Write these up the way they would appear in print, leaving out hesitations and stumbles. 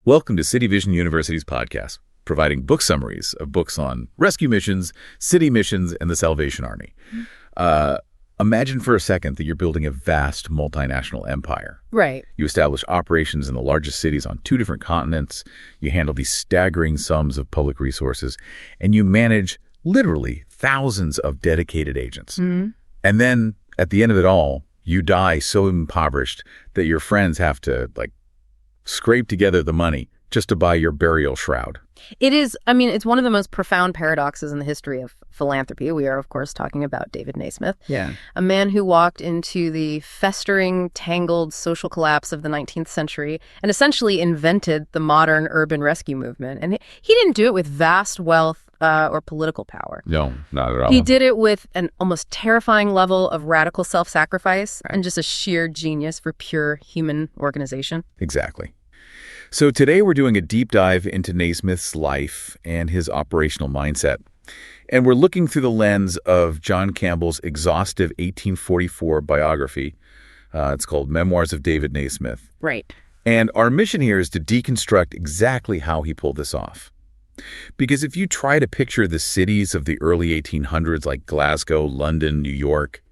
Welcome to City Vision University's podcast, providing book summaries of books on rescue missions, city missions, and the Salvation Army. Imagine for a second that you're building a vast multinational empire. Right. You establish operations in the largest cities on 2 different continents. You handle these staggering sums of public resources, and you manage literally thousands of dedicated agents. Mm-hmm. And then at the end of it all, you die so impoverished that your friends have to scrape together the money just to buy your burial shroud. It's one of the most profound paradoxes in the history of philanthropy. We are, of course, talking about David Nasmith. Yeah. A man who walked into the festering, tangled social collapse of the 19th century and essentially invented the modern urban rescue movement. And he didn't do it with vast wealth or political power. No, not at all. He did it with an almost terrifying level of radical self-sacrifice and just a sheer genius for pure human organization. Exactly. So today we're doing a deep dive into Nasmith's life and his operational mindset. And we're looking through the lens of John Campbell's exhaustive 1844 biography. It's called Memoirs of David Nasmith. Right. And our mission here is to deconstruct exactly how he pulled this off. Because if you try to picture the cities of the early 1800s like Glasgow, London, New York,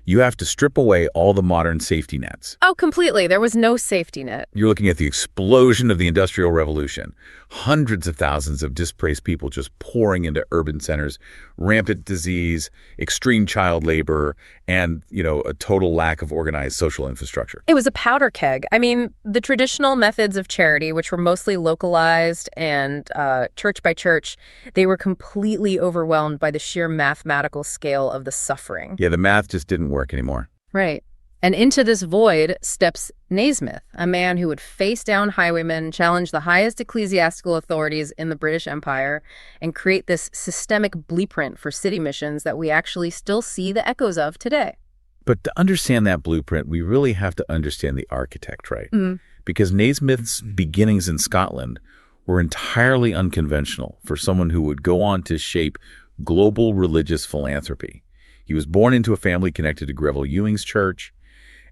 you have to strip away all the modern safety nets. Oh, completely. There was no safety net. You're looking at the explosion of the Industrial Revolution. Hundreds of thousands of displaced people just pouring into urban centers, rampant disease, extreme child labor, and, a total lack of organized social infrastructure. It was a powder keg. The traditional methods of charity, which were mostly localized and church by church, they were completely overwhelmed by the sheer mathematical scale of the suffering. Yeah, the math just didn't work anymore. Right. And into this void steps Nasmith, a man who would face down highwaymen, challenge the highest ecclesiastical authorities in the British Empire, and create this systemic blueprint for city missions that we actually still see the echoes of today. But to understand that blueprint, we really have to understand the architect, right? Mm-hmm. Because Nasmith's beginnings in Scotland were entirely unconventional for someone who would go on to shape global religious philanthropy. He was born into a family connected to Greville Ewing's church.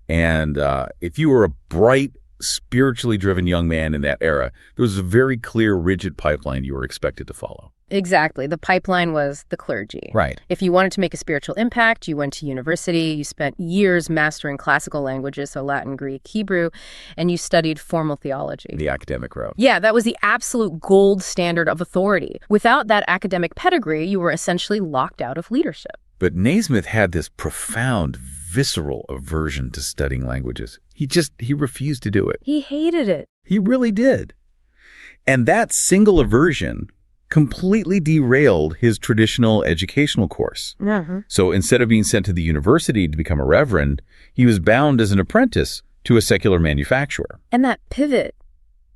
And if you were a bright, spiritually driven young man in that era, there was a very clear, rigid pipeline you were expected to follow. Exactly. The pipeline was the clergy. Right. If you wanted to make a spiritual impact, you went to university, you spent years mastering classical languages, so Latin, Greek, Hebrew, and you studied formal theology. The academic route. Yeah, that was the absolute gold standard of authority. Without that academic pedigree, you were essentially locked out of leadership. But Nasmith had this profound, visceral aversion to studying languages. He refused to do it. He hated it. He really did. And that single aversion completely derailed his traditional educational course. Mm-hmm. So instead of being sent to the university to become a reverend, he was bound as an apprentice to a secular manufacturer. And that pivot,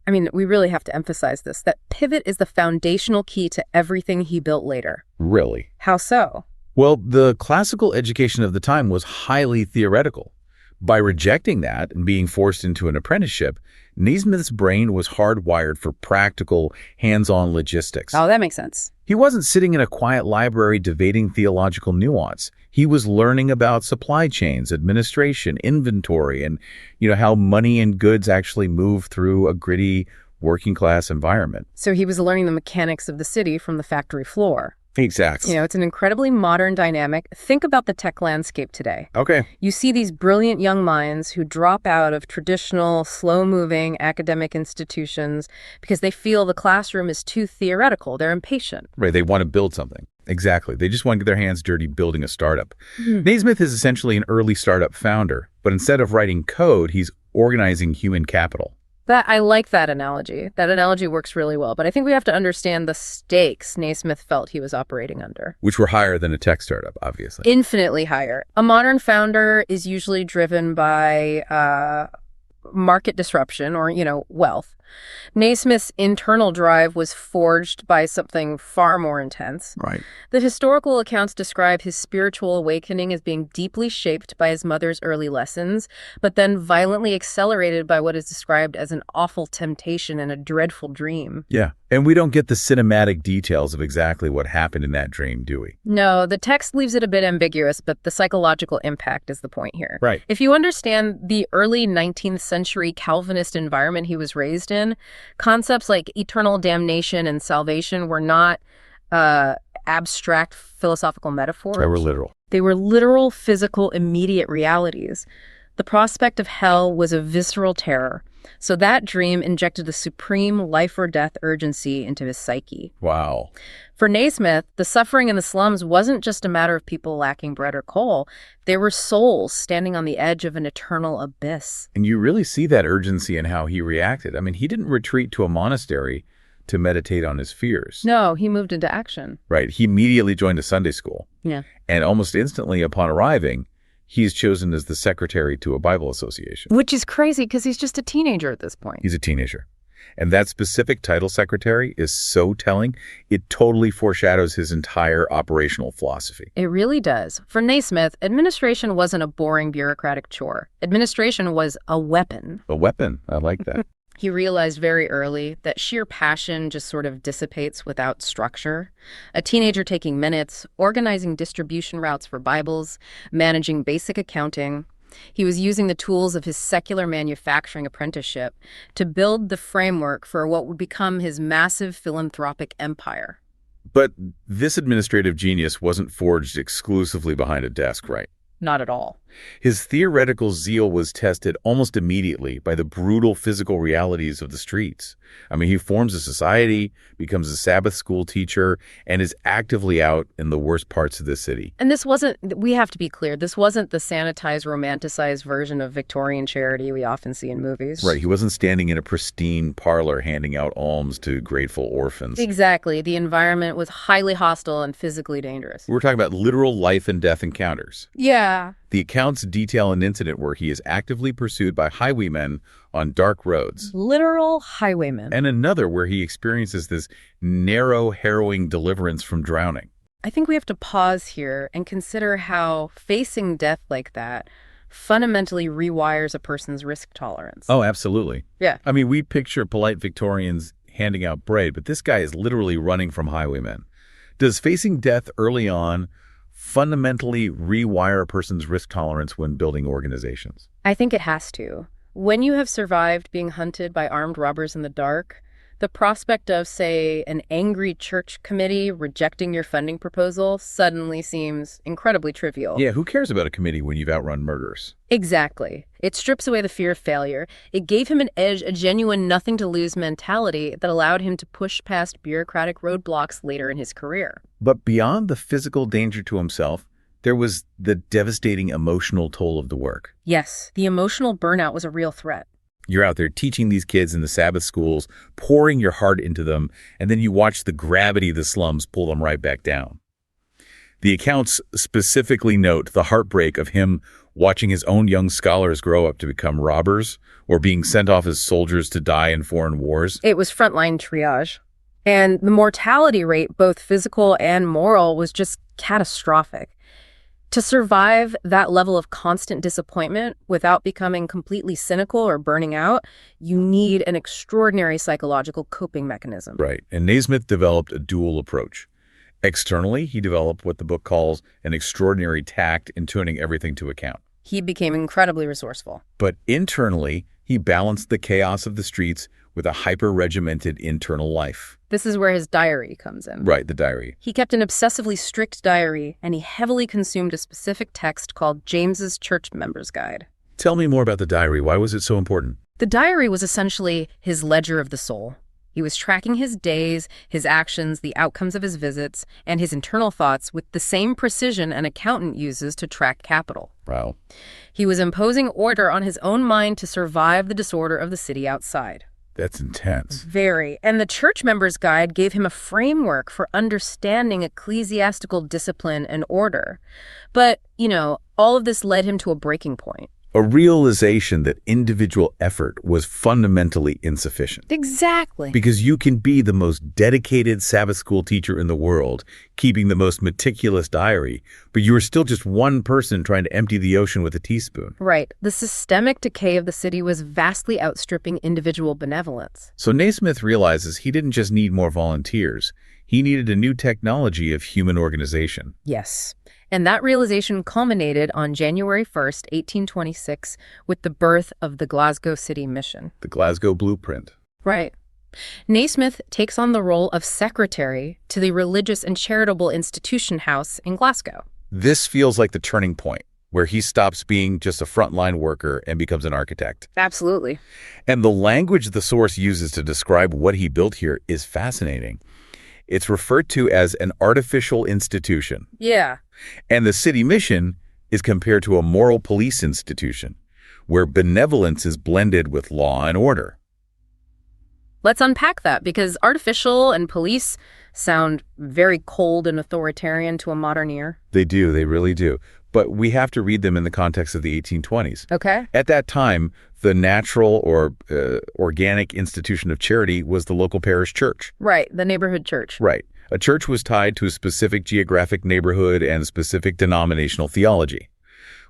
we really have to emphasize this, that pivot is the foundational key to everything he built later. Really? How so? Well, the classical education of the time was highly theoretical. By rejecting that and being forced into an apprenticeship, Nasmith's brain was hardwired for practical, hands-on logistics. Oh, that makes sense. He wasn't sitting in a quiet library debating theological nuance. He was learning about supply chains, administration, inventory, and, how money and goods actually move through a gritty, working-class environment. So he was learning the mechanics of the city from the factory floor. Exactly. It's an incredibly modern dynamic. Think about the tech landscape today. Okay. You see these brilliant young minds who drop out of traditional, slow-moving academic institutions because they feel the classroom is too theoretical. They're impatient. Right. They want to build something. Exactly. They just want to get their hands dirty building a startup. Mm-hmm. Nasmith is essentially an early startup founder, but instead of writing code, he's organizing human capital. I like that analogy. That analogy works really well. But I think we have to understand the stakes Nasmith felt he was operating under. Which were higher than a tech startup, obviously. Infinitely higher. A modern founder is usually driven by market disruption or, wealth. Nasmith's internal drive was forged by something far more intense. Right. The historical accounts describe his spiritual awakening as being deeply shaped by his mother's early lessons, but then violently accelerated by what is described as an awful temptation and a dreadful dream. Yeah. And we don't get the cinematic details of exactly what happened in that dream, do we? No, the text leaves it a bit ambiguous, but the psychological impact is the point here. Right. If you understand the early 19th century Calvinist environment he was raised in. Concepts like eternal damnation and salvation were not abstract philosophical metaphors. They were literal. They were literal, physical, immediate realities. The prospect of hell was a visceral terror. So that dream injected a supreme life-or-death urgency into his psyche. Wow. For Nasmith, the suffering in the slums wasn't just a matter of people lacking bread or coal. They were souls standing on the edge of an eternal abyss. And you really see that urgency in how he reacted. I mean, he didn't retreat to a monastery to meditate on his fears. No, he moved into action. Right. He immediately joined a Sunday school. Yeah. And almost instantly upon arriving, he's chosen as the secretary to a Bible association. Which is crazy because he's just a teenager at this point. He's a teenager. And that specific title, secretary, is so telling. It totally foreshadows his entire operational philosophy. It really does. For Nasmith, administration wasn't a boring bureaucratic chore. Administration was a weapon. A weapon. I like that. He realized very early that sheer passion just sort of dissipates without structure. A teenager taking minutes, organizing distribution routes for Bibles, managing basic accounting. He was using the tools of his secular manufacturing apprenticeship to build the framework for what would become his massive philanthropic empire. But this administrative genius wasn't forged exclusively behind a desk, right? Not at all. His theoretical zeal was tested almost immediately by the brutal physical realities of the streets. I mean, he forms a society, becomes a Sabbath school teacher, and is actively out in the worst parts of the city. And this wasn't, we have to be clear, this wasn't the sanitized, romanticized version of Victorian charity we often see in movies. Right. He wasn't standing in a pristine parlor handing out alms to grateful orphans. Exactly. The environment was highly hostile and physically dangerous. We're talking about literal life and death encounters. Yeah. The accounts detail an incident where he is actively pursued by highwaymen on dark roads. Literal highwaymen. And another where he experiences this narrow, harrowing deliverance from drowning. I think we have to pause here and consider how facing death like that fundamentally rewires a person's risk tolerance. Oh, absolutely. Yeah. I mean, we picture polite Victorians handing out bread, but this guy is literally running from highwaymen. Does facing death early on fundamentally rewire a person's risk tolerance when building organizations? I think it has to. When you have survived being hunted by armed robbers in the dark, the prospect of, say, an angry church committee rejecting your funding proposal suddenly seems incredibly trivial. Yeah, who cares about a committee when you've outrun murderers? Exactly. It strips away the fear of failure. It gave him an edge, a genuine nothing-to-lose mentality that allowed him to push past bureaucratic roadblocks later in his career. But beyond the physical danger to himself, there was the devastating emotional toll of the work. Yes, the emotional burnout was a real threat. You're out there teaching these kids in the Sabbath schools, pouring your heart into them, and then you watch the gravity of the slums pull them right back down. The accounts specifically note the heartbreak of him watching his own young scholars grow up to become robbers or being sent off as soldiers to die in foreign wars. It was frontline triage. And the mortality rate, both physical and moral, was just catastrophic. To survive that level of constant disappointment without becoming completely cynical or burning out, you need an extraordinary psychological coping mechanism. Right. And Nasmith developed a dual approach. Externally, he developed what the book calls an extraordinary tact in turning everything to account. He became incredibly resourceful. But internally, he balanced the chaos of the streets with a hyper-regimented internal life. This is where his diary comes in. Right, the diary. He kept an obsessively strict diary, and he heavily consumed a specific text called James's Church Member's Guide. Tell me more about the diary. Why was it so important? The diary was essentially his ledger of the soul. He was tracking his days, his actions, the outcomes of his visits, and his internal thoughts with the same precision an accountant uses to track capital. Wow. He was imposing order on his own mind to survive the disorder of the city outside. That's intense. Very. And the Church Member's Guide gave him a framework for understanding ecclesiastical discipline and order. But, all of this led him to a breaking point. A realization that individual effort was fundamentally insufficient. Exactly. Because you can be the most dedicated Sabbath school teacher in the world, keeping the most meticulous diary, but you are still just one person trying to empty the ocean with a teaspoon. Right. The systemic decay of the city was vastly outstripping individual benevolence. So Nasmith realizes he didn't just need more volunteers. He needed a new technology of human organization. Yes. And that realization culminated on January 1st, 1826, with the birth of the Glasgow City Mission. The Glasgow Blueprint. Right. Nasmith takes on the role of secretary to the Religious and Charitable Institution House in Glasgow. This feels like the turning point, where he stops being just a frontline worker and becomes an architect. Absolutely. And the language the source uses to describe what he built here is fascinating. It's referred to as an artificial institution. Yeah. And the city mission is compared to a moral police institution, where benevolence is blended with law and order. Let's unpack that, because artificial and police sound very cold and authoritarian to a modern ear. They do, they really do. But we have to read them in the context of the 1820s. Okay. At that time, the natural or organic institution of charity was the local parish church. Right, the neighborhood church. Right. A church was tied to a specific geographic neighborhood and a specific denominational theology.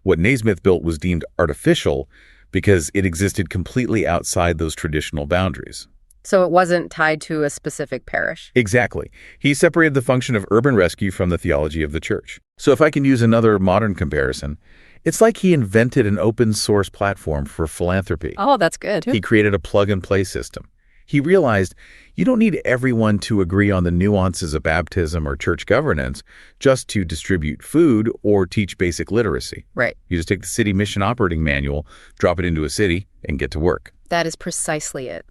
What Nasmith built was deemed artificial because it existed completely outside those traditional boundaries. So it wasn't tied to a specific parish. Exactly. He separated the function of urban rescue from the theology of the church. So if I can use another modern comparison, it's like he invented an open source platform for philanthropy. Oh, that's good. He created a plug-and-play system. He realized you don't need everyone to agree on the nuances of baptism or church governance just to distribute food or teach basic literacy. Right. You just take the city mission operating manual, drop it into a city, and get to work. That is precisely it.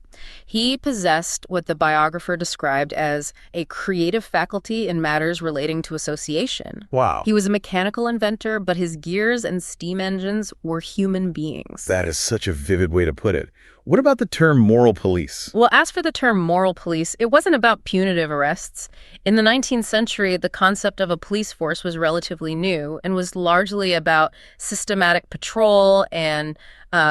He possessed what the biographer described as a creative faculty in matters relating to association. Wow. He was a mechanical inventor, but his gears and steam engines were human beings. That is such a vivid way to put it. What about the term moral police? Well, as for the term moral police, it wasn't about punitive arrests. In the 19th century, the concept of a police force was relatively new and was largely about systematic patrol and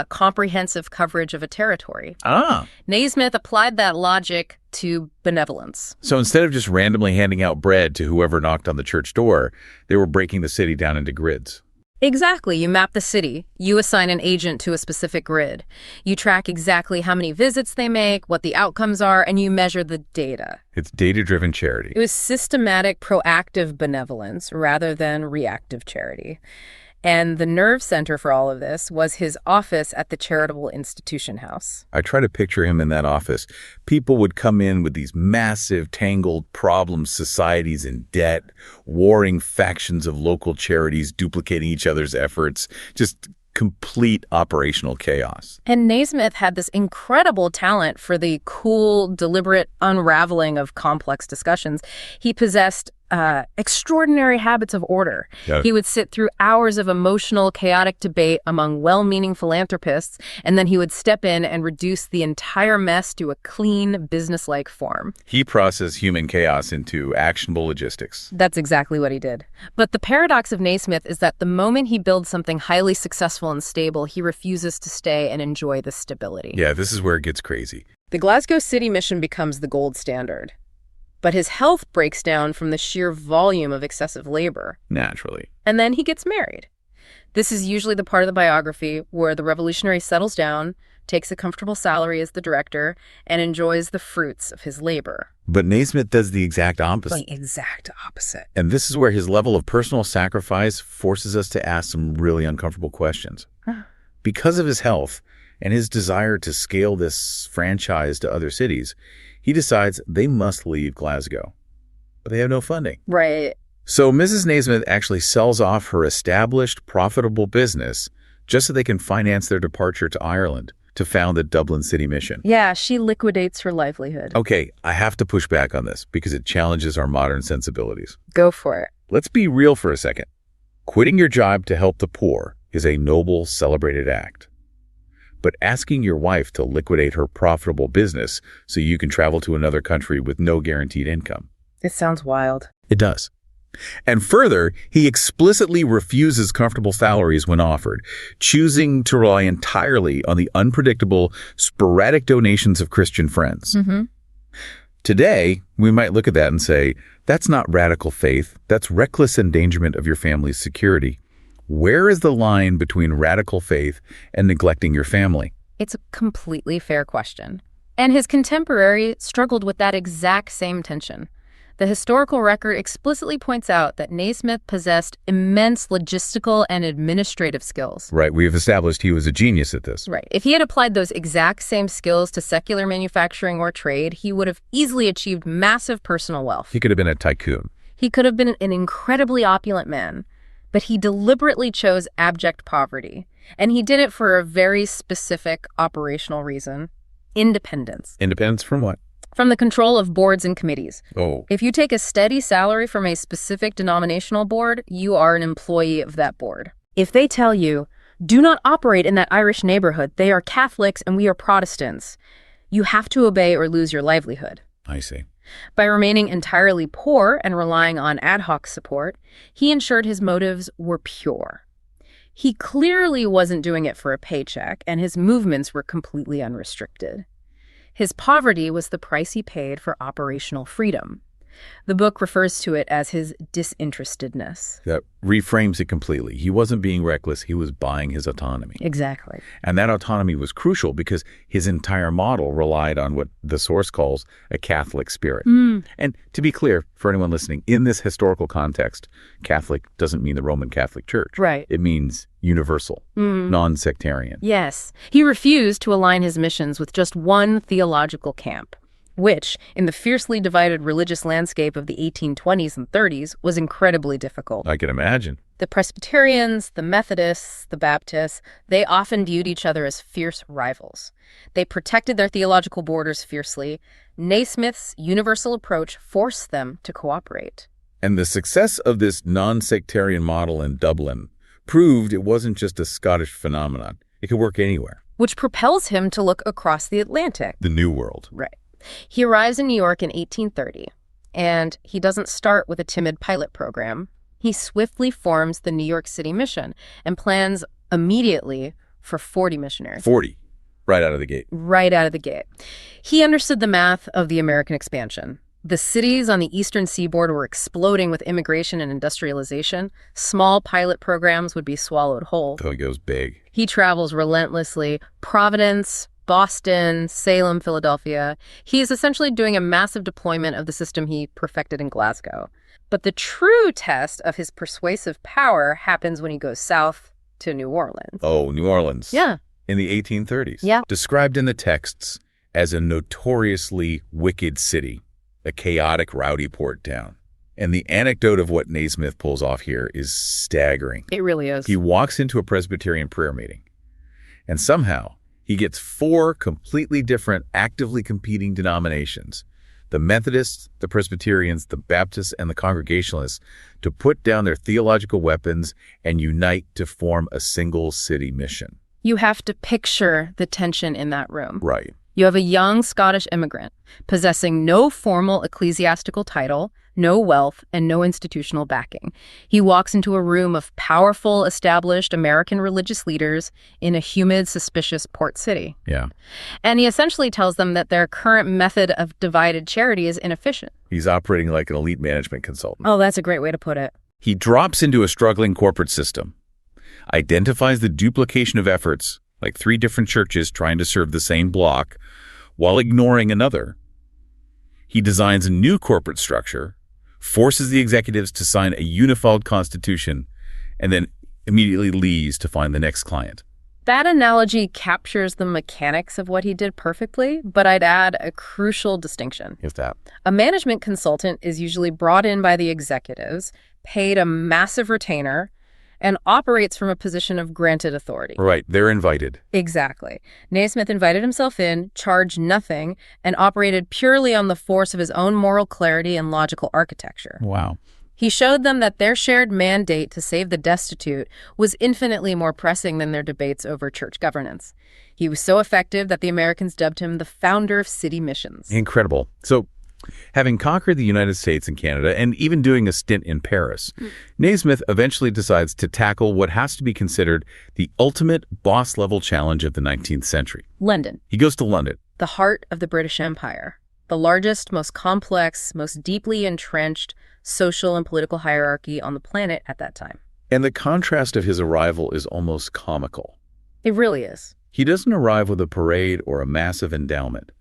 comprehensive coverage of a territory. Nasmith applied that logic to benevolence. So instead of just randomly handing out bread to whoever knocked on the church door, they were breaking the city down into grids. Exactly. You map the city. You assign an agent to a specific grid. You track exactly how many visits they make, what the outcomes are, and you measure the data. It's data-driven charity. It was systematic, proactive benevolence rather than reactive charity. And the nerve center for all of this was his office at the Charitable Institution House. I try to picture him in that office. People would come in with these massive, tangled problem societies in debt, warring factions of local charities duplicating each other's efforts, just complete operational chaos. And Nasmith had this incredible talent for the cool, deliberate unraveling of complex discussions. He possessed extraordinary habits of order. Yeah. He would sit through hours of emotional, chaotic debate among well-meaning philanthropists, and then he would step in and reduce the entire mess to a clean, business-like form. He processed human chaos into actionable logistics. That's exactly what he did. But the paradox of Nasmith is that the moment he builds something highly successful and stable, he refuses to stay and enjoy the stability. Yeah, this is where it gets crazy. The Glasgow City mission becomes the gold standard. But his health breaks down from the sheer volume of excessive labor. Naturally. And then he gets married. This is usually the part of the biography where the revolutionary settles down, takes a comfortable salary as the director, and enjoys the fruits of his labor. But Nasmith does the exact opposite. The exact opposite. And this is where his level of personal sacrifice forces us to ask some really uncomfortable questions. Because of his health and his desire to scale this franchise to other cities, he decides they must leave Glasgow, but they have no funding. Right. So Mrs. Nasmith actually sells off her established, profitable business just so they can finance their departure to Ireland to found the Dublin City Mission. Yeah, she liquidates her livelihood. Okay, I have to push back on this because it challenges our modern sensibilities. Go for it. Let's be real for a second. Quitting your job to help the poor is a noble, celebrated act. But asking your wife to liquidate her profitable business so you can travel to another country with no guaranteed income. It sounds wild. It does. And further, he explicitly refuses comfortable salaries when offered, choosing to rely entirely on the unpredictable, sporadic donations of Christian friends. Today, we might look at that and say, that's not radical faith, that's reckless endangerment of your family's security. Where is the line between radical faith and neglecting your family? It's a completely fair question. And his contemporary struggled with that exact same tension. The historical record explicitly points out that Nasmith possessed immense logistical and administrative skills. Right, we have established he was a genius at this. Right. If he had applied those exact same skills to secular manufacturing or trade, he would have easily achieved massive personal wealth. He could have been a tycoon. He could have been an incredibly opulent man, but he deliberately chose abject poverty. And he did it for a very specific operational reason: independence. Independence from what? From the control of boards and committees. Oh. If you take a steady salary from a specific denominational board, you are an employee of that board. If they tell you, do not operate in that Irish neighborhood, they are Catholics and we are Protestants, you have to obey or lose your livelihood. I see. By remaining entirely poor and relying on ad hoc support, he ensured his motives were pure. He clearly wasn't doing it for a paycheck, and his movements were completely unrestricted. His poverty was the price he paid for operational freedom. The book refers to it as his disinterestedness. That reframes it completely. He wasn't being reckless. He was buying his autonomy. Exactly. And that autonomy was crucial because his entire model relied on what the source calls a Catholic spirit. And to be clear, for anyone listening, in this historical context, Catholic doesn't mean the Roman Catholic Church. Right. It means universal, non-sectarian. Yes. He refused to align his missions with just one theological camp, which, in the fiercely divided religious landscape of the 1820s and 30s, was incredibly difficult. I can imagine. The Presbyterians, the Methodists, the Baptists, they often viewed each other as fierce rivals. They protected their theological borders fiercely. Nasmith's universal approach forced them to cooperate. And the success of this non-sectarian model in Dublin proved it wasn't just a Scottish phenomenon. It could work anywhere. Which propels him to look across the Atlantic. The New World. Right. He arrives in New York in 1830, and he doesn't start with a timid pilot program. He swiftly forms the New York City mission and plans immediately for 40 missionaries. 40, right out of the gate. Right out of the gate. He understood the math of the American expansion. The cities on the eastern seaboard were exploding with immigration and industrialization. Small pilot programs would be swallowed whole. So he goes big. He travels relentlessly. Providence, Boston, Salem, Philadelphia. He is essentially doing a massive deployment of the system he perfected in Glasgow. But the true test of his persuasive power happens when he goes south to New Orleans. Oh, New Orleans. Yeah. In the 1830s. Yeah. Described in the texts as a notoriously wicked city, a chaotic, rowdy port town. And the anecdote of what Nasmith pulls off here is staggering. It really is. He walks into a Presbyterian prayer meeting, and somehow he gets 4 completely different, actively competing denominations, the Methodists, the Presbyterians, the Baptists, and the Congregationalists, to put down their theological weapons and unite to form a single city mission. You have to picture the tension in that room. Right. You have a young Scottish immigrant possessing no formal ecclesiastical title, no wealth, and no institutional backing. He walks into a room of powerful, established American religious leaders in a humid, suspicious port city. Yeah. And he essentially tells them that their current method of divided charity is inefficient. He's operating like an elite management consultant. Oh, that's a great way to put it. He drops into a struggling corporate system, identifies the duplication of efforts, like 3 different churches trying to serve the same block, while ignoring another. He designs a new corporate structure, forces the executives to sign a unified constitution, and then immediately leaves to find the next client. That analogy captures the mechanics of what he did perfectly, but I'd add a crucial distinction. If that. A management consultant is usually brought in by the executives, paid a massive retainer, and operates from a position of granted authority. Right, they're invited. Exactly. Nasmith invited himself in, charged nothing, and operated purely on the force of his own moral clarity and logical architecture. Wow. He showed them that their shared mandate to save the destitute was infinitely more pressing than their debates over church governance. He was so effective that the Americans dubbed him the founder of city missions. Incredible. So, having conquered the United States and Canada, and even doing a stint in Paris, Nasmith eventually decides to tackle what has to be considered the ultimate boss-level challenge of the 19th century. London. He goes to London. The heart of the British Empire. The largest, most complex, most deeply entrenched social and political hierarchy on the planet at that time. And the contrast of his arrival is almost comical. It really is. He doesn't arrive with a parade or a massive endowment.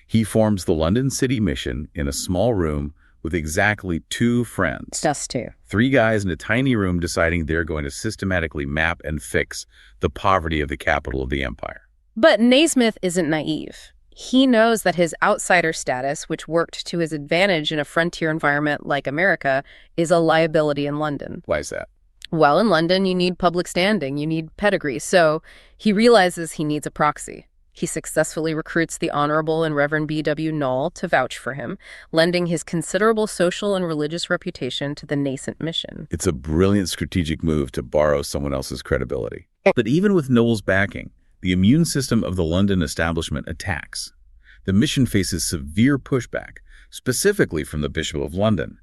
He forms the London City Mission in a small room with exactly 2 friends. Just 2. 3 guys in a tiny room deciding they're going to systematically map and fix the poverty of the capital of the empire. But Nasmith isn't naive. He knows that his outsider status, which worked to his advantage in a frontier environment like America, is a liability in London. Why is that? Well, in London, you need public standing, you need pedigree, so he realizes he needs a proxy. He successfully recruits the Honorable and Reverend B.W. Knoll to vouch for him, lending his considerable social and religious reputation to the nascent mission. It's a brilliant strategic move to borrow someone else's credibility. But even with Knoll's backing, the immune system of the London establishment attacks. The mission faces severe pushback, specifically from the Bishop of London.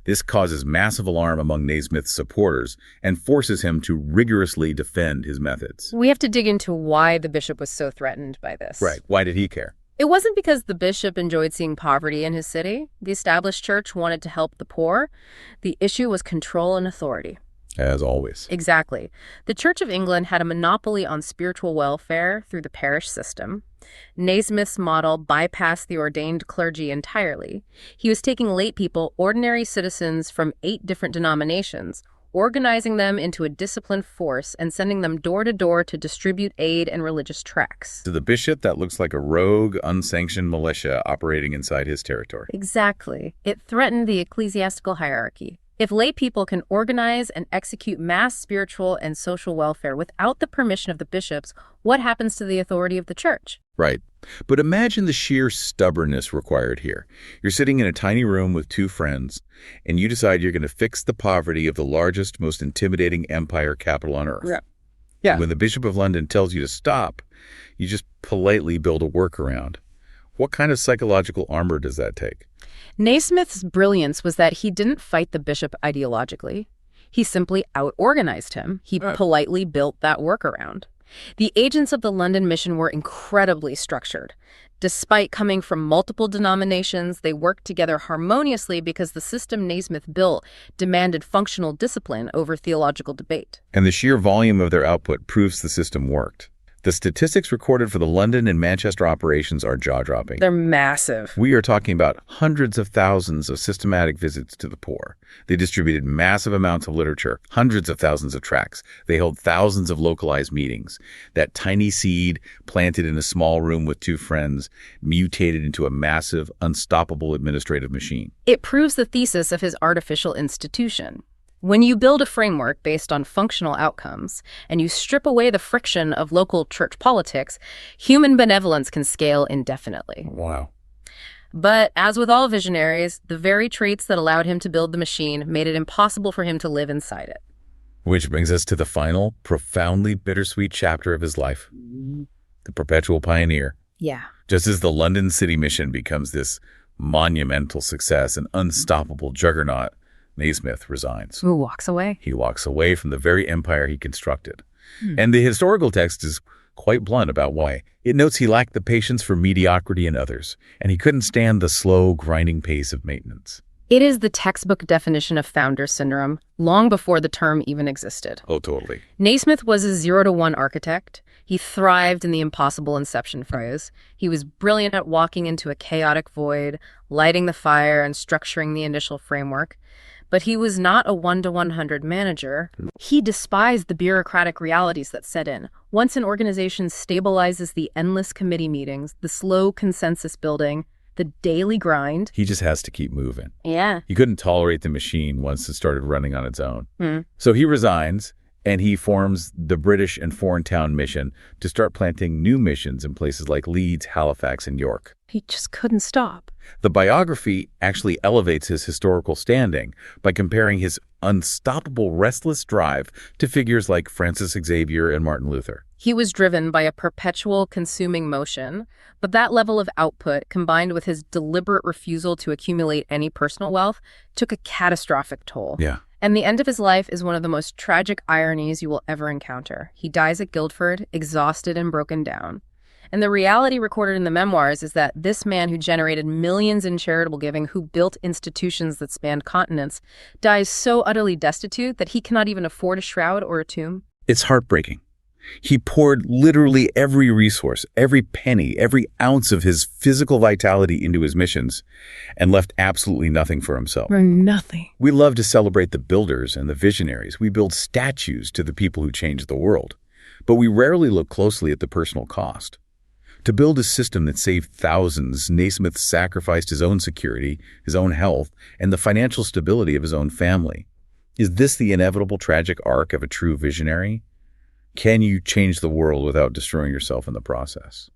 This causes massive alarm among Nasmith's supporters and forces him to rigorously defend his methods. We have to dig into why the bishop was so threatened by this. Right. Why did he care? It wasn't because the bishop enjoyed seeing poverty in his city. The established church wanted to help the poor. The issue was control and authority. As always. Exactly. The Church of England had a monopoly on spiritual welfare through the parish system. Nasmith's model bypassed the ordained clergy entirely. He was taking lay people, ordinary citizens from 8 different denominations, organizing them into a disciplined force and sending them door to door to distribute aid and religious tracts. To the bishop, that looks like a rogue, unsanctioned militia operating inside his territory. Exactly. It threatened the ecclesiastical hierarchy. If lay people can organize and execute mass spiritual and social welfare without the permission of the bishops, what happens to the authority of the church? Right. But imagine the sheer stubbornness required here. You're sitting in a tiny room with 2 friends, and you decide you're going to fix the poverty of the largest, most intimidating empire capital on earth. Yeah. When the Bishop of London tells you to stop, you just politely build a workaround. What kind of psychological armor does that take? Nasmith's brilliance was that he didn't fight the bishop ideologically. He simply out-organized him. He politely built that workaround. The agents of the London mission were incredibly structured. Despite coming from multiple denominations, they worked together harmoniously because the system Nasmith built demanded functional discipline over theological debate. And the sheer volume of their output proves the system worked. The statistics recorded for the London and Manchester operations are jaw-dropping. They're massive. We are talking about hundreds of thousands of systematic visits to the poor. They distributed massive amounts of literature, hundreds of thousands of tracts. They held thousands of localized meetings. That tiny seed, planted in a small room with 2 friends, mutated into a massive, unstoppable administrative machine. It proves the thesis of his artificial institution. When you build a framework based on functional outcomes and you strip away the friction of local church politics, human benevolence can scale indefinitely. Wow. But as with all visionaries, the very traits that allowed him to build the machine made it impossible for him to live inside it. Which brings us to the final, profoundly bittersweet chapter of his life. The perpetual pioneer. Yeah. Just as the London City Mission becomes this monumental success, an unstoppable juggernaut, Nasmith resigns. Who walks away? He walks away from the very empire he constructed. And the historical text is quite blunt about why. It notes he lacked the patience for mediocrity in others, and he couldn't stand the slow, grinding pace of maintenance. It is the textbook definition of founder syndrome, long before the term even existed. Oh, totally. Nasmith was a 0-to-1 architect. He thrived in the impossible inception phase. He was brilliant at walking into a chaotic void, lighting the fire, and structuring the initial framework. But he was not a 1-to-100 manager. He despised the bureaucratic realities that set in. Once an organization stabilizes the endless committee meetings, the slow consensus building, the daily grind. He just has to keep moving. Yeah. He couldn't tolerate the machine once it started running on its own. So he resigns, and he forms the British and Foreign Town Mission to start planting new missions in places like Leeds, Halifax, and York. He just couldn't stop. The biography actually elevates his historical standing by comparing his unstoppable, restless drive to figures like Francis Xavier and Martin Luther. He was driven by a perpetual consuming motion, but that level of output, combined with his deliberate refusal to accumulate any personal wealth, took a catastrophic toll. Yeah. And the end of his life is one of the most tragic ironies you will ever encounter. He dies at Guildford, exhausted and broken down. And the reality recorded in the memoirs is that this man who generated millions in charitable giving, who built institutions that spanned continents, dies so utterly destitute that he cannot even afford a shroud or a tomb. It's heartbreaking. He poured literally every resource, every penny, every ounce of his physical vitality into his missions and left absolutely nothing for himself. For nothing. We love to celebrate the builders and the visionaries. We build statues to the people who changed the world. But we rarely look closely at the personal cost. To build a system that saved thousands, Nasmith sacrificed his own security, his own health, and the financial stability of his own family. Is this the inevitable tragic arc of a true visionary? Can you change the world without destroying yourself in the process?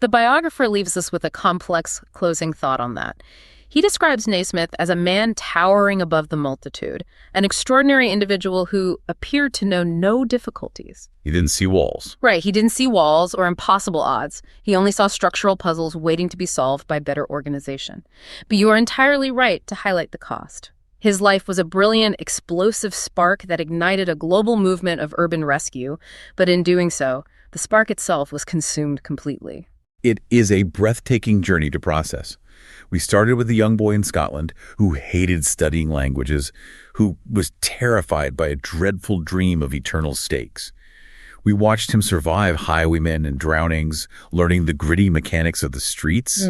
The biographer leaves us with a complex closing thought on that. He describes Nasmith as a man towering above the multitude, an extraordinary individual who appeared to know no difficulties. He didn't see walls. Right, he didn't see walls or impossible odds. He only saw structural puzzles waiting to be solved by better organization. But you are entirely right to highlight the cost. His life was a brilliant, explosive spark that ignited a global movement of urban rescue, but in doing so, the spark itself was consumed completely. It is a breathtaking journey to process. We started with a young boy in Scotland who hated studying languages, who was terrified by a dreadful dream of eternal stakes. We watched him survive highwaymen and drownings, learning the gritty mechanics of the streets.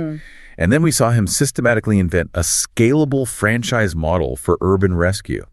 And then we saw him systematically invent a scalable franchise model for urban rescue.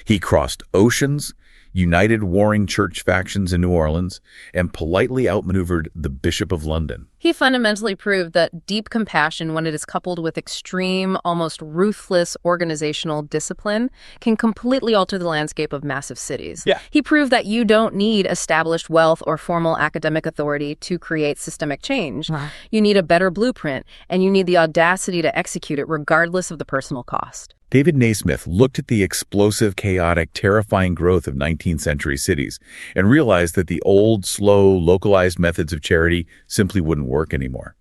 He crossed oceans, united warring church factions in New Orleans, and politely outmaneuvered the Bishop of London. He fundamentally proved that deep compassion, when it is coupled with extreme, almost ruthless organizational discipline, can completely alter the landscape of massive cities. He proved that you don't need established wealth or formal academic authority to create systemic change. You need a better blueprint, and you need the audacity to execute it regardless of the personal cost. David Nasmith looked at the explosive, chaotic, terrifying growth of 19th century cities and realized that the old, slow, localized methods of charity simply wouldn't work anymore.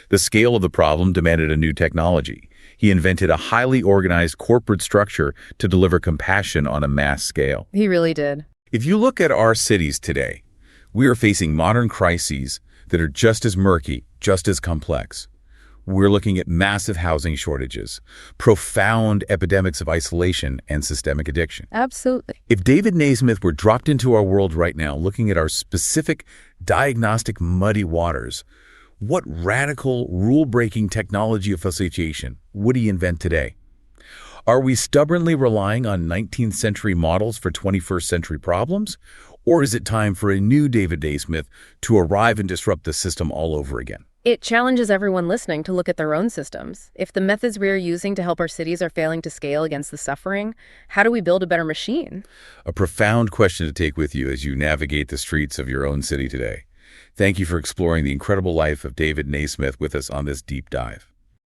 The scale of the problem demanded a new technology. He invented a highly organized corporate structure to deliver compassion on a mass scale. He really did. If you look at our cities today, we are facing modern crises that are just as murky, just as complex. We're looking at massive housing shortages, profound epidemics of isolation, and systemic addiction. Absolutely. If David Nasmith were dropped into our world right now, looking at our specific diagnostic muddy waters, what radical, rule-breaking technology of facilitation would he invent today? Are we stubbornly relying on 19th century models for 21st century problems? Or is it time for a new David Nasmith to arrive and disrupt the system all over again? It challenges everyone listening to look at their own systems. If the methods we are using to help our cities are failing to scale against the suffering, how do we build a better machine? A profound question to take with you as you navigate the streets of your own city today. Thank you for exploring the incredible life of David Nasmith with us on this deep dive.